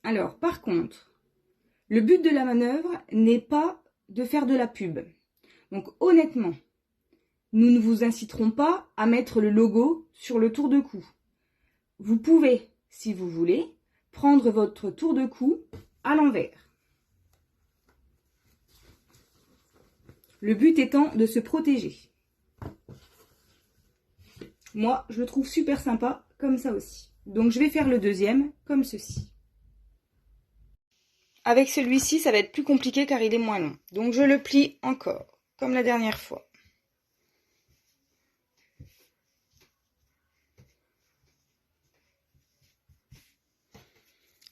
Alors, par contre, le but de la manœuvre n'est pas de faire de la pub. Donc, honnêtement, nous ne vous inciterons pas à mettre le logo sur le tour de cou. Vous pouvez, si vous voulez, prendre votre tour de cou à l'envers. Le but étant de se protéger. Moi, je le trouve super sympa comme ça aussi. Donc, je vais faire le deuxième comme ceci. Avec celui-ci, ça va être plus compliqué car il est moins long. Donc, je le plie encore, comme la dernière fois.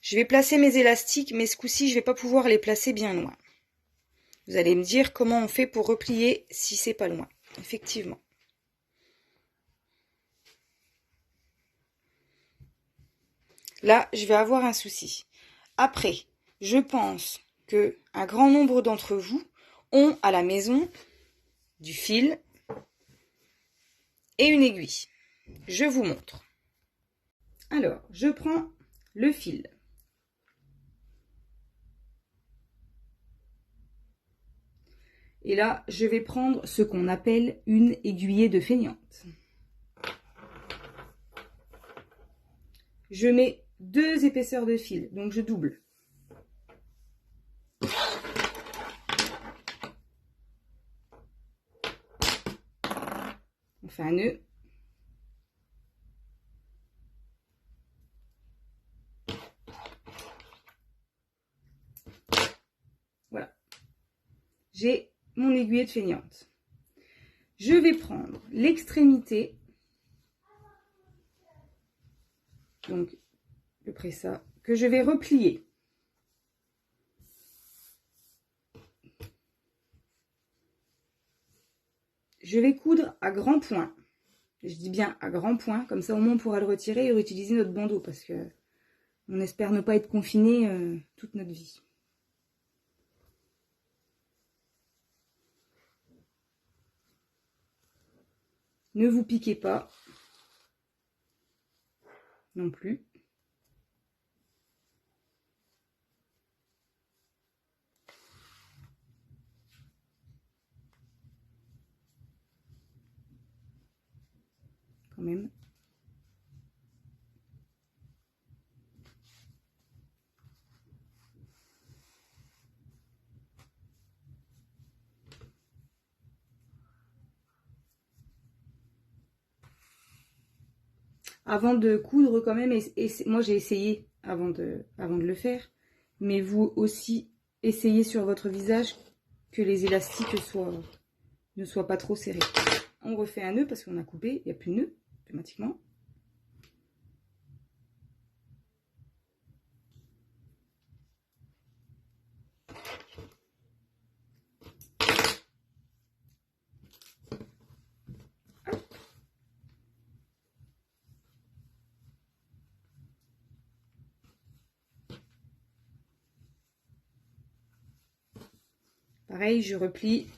Je vais placer mes élastiques, mais ce coup-ci, je ne vais pas pouvoir les placer bien loin. Vous allez me dire comment on fait pour replier si c'est pas loin. Effectivement. Là, je vais avoir un souci. Après, je pense que un grand nombre d'entre vous ont à la maison du fil et une aiguille. Je vous montre. Alors, je prends le fil. Et là, je vais prendre ce qu'on appelle une aiguillée de feignante. Je mets 2 épaisseurs de fil, donc je double. On fait un nœud. Voilà. J'ai mon aiguillée de feignante. Je vais prendre l'extrémité, donc à peu près ça, que je vais replier. Je vais coudre à grands points. Je dis bien à grands points, comme ça au moins on pourra le retirer et réutiliser notre bandeau parce que on espère ne pas être confiné toute notre vie. Ne vous piquez pas non plus. Quand même. Avant de coudre quand même, moi j'ai essayé avant de le faire, mais vous aussi essayez sur votre visage que les élastiques ne soient pas trop serrés. On refait un nœud parce qu'on a coupé, il n'y a plus de nœud automatiquement. Pareil, je replie.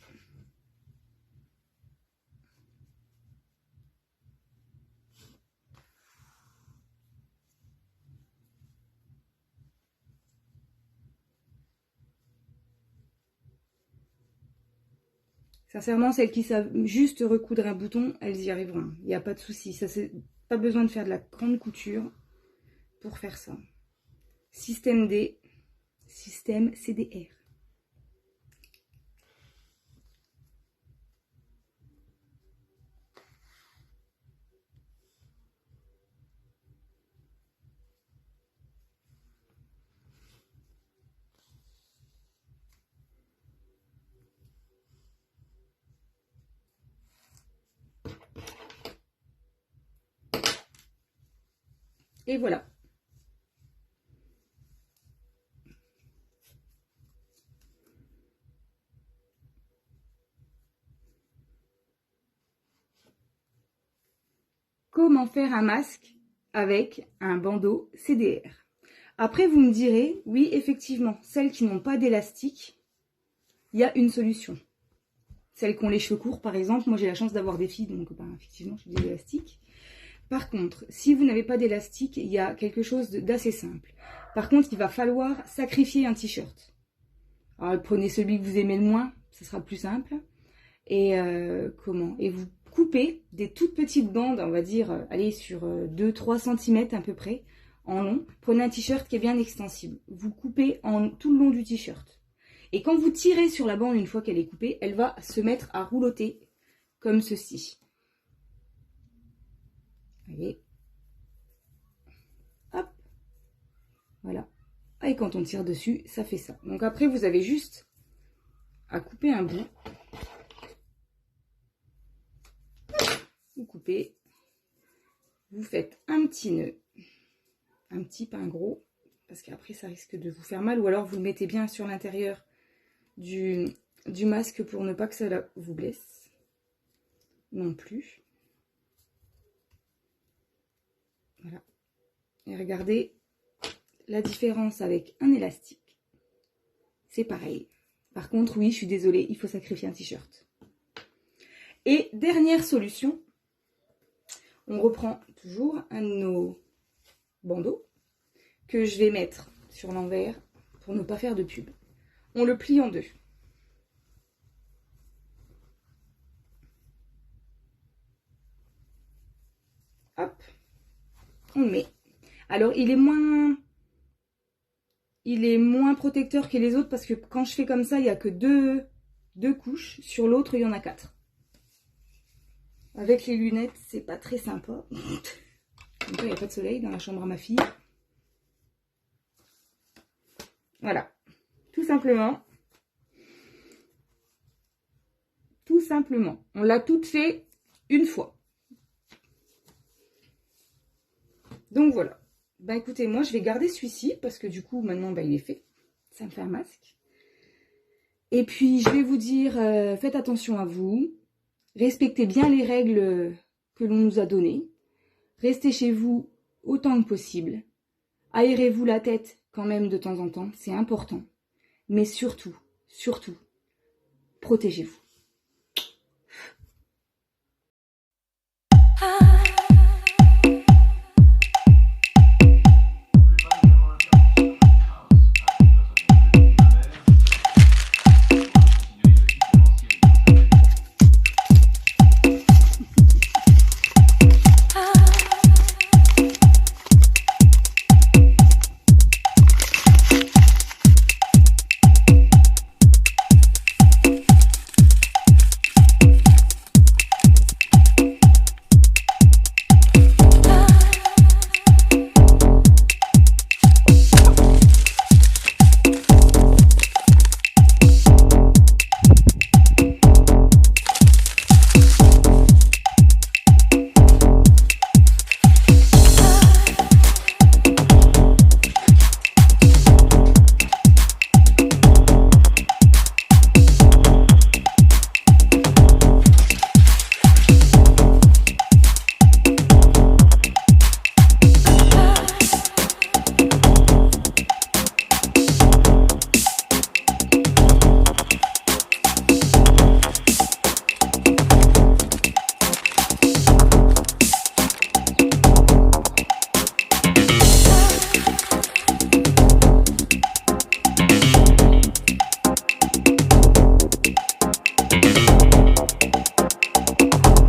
Sincèrement, celles qui savent juste recoudre un bouton, elles y arriveront. Il n'y a pas de souci. Ça, c'est pas besoin de faire de la grande couture pour faire ça. Système D, système CDR. Et voilà. Comment faire un masque avec un bandeau CDR? Après, vous me direz, oui, effectivement, celles qui n'ont pas d'élastique, il y a une solution. Celles qui ont les cheveux courts, par exemple, moi j'ai la chance d'avoir des filles, donc ben, effectivement, j'ai des élastiques. Par contre, si vous n'avez pas d'élastique, il y a quelque chose d'assez simple. Par contre, il va falloir sacrifier un t-shirt. Alors, prenez celui que vous aimez le moins, ce sera plus simple. Et et vous coupez des toutes petites bandes, on va dire, allez, sur 2-3 cm à peu près, en long. Prenez un t-shirt qui est bien extensible. Vous coupez tout le long du t-shirt. Et quand vous tirez sur la bande, une fois qu'elle est coupée, elle va se mettre à roulotter, comme ceci. Voyez. Hop. Voilà. Et quand on tire dessus, ça fait ça. Donc après, vous avez juste à couper un bout. Vous coupez. Vous faites un petit nœud. Un petit, pas un gros. Parce qu'après, ça risque de vous faire mal. Ou alors, vous le mettez bien sur l'intérieur du masque pour ne pas que ça vous blesse. Non plus. Voilà. Et regardez la différence avec un élastique. C'est pareil. Par contre, oui, je suis désolée, il faut sacrifier un t-shirt. Et dernière solution, on reprend toujours un de nos bandeaux que je vais mettre sur l'envers pour ne pas faire de pub. On le plie en deux. Hop, on le met. Alors, il est moins protecteur que les autres parce que quand je fais comme ça, il n'y a que deux couches. Sur l'autre, il y en a 4. Avec les lunettes, c'est pas très sympa. Il n'y a pas de soleil dans la chambre à ma fille. Voilà. Tout simplement. Tout simplement. On l'a toutes fait une fois. Donc voilà. Bah écoutez, moi je vais garder celui-ci parce que du coup maintenant il est fait. Ça me fait un masque. Et puis je vais vous dire, faites attention à vous. Respectez bien les règles que l'on nous a données. Restez chez vous autant que possible. Aérez-vous la tête quand même de temps en temps, c'est important. Mais surtout, protégez-vous.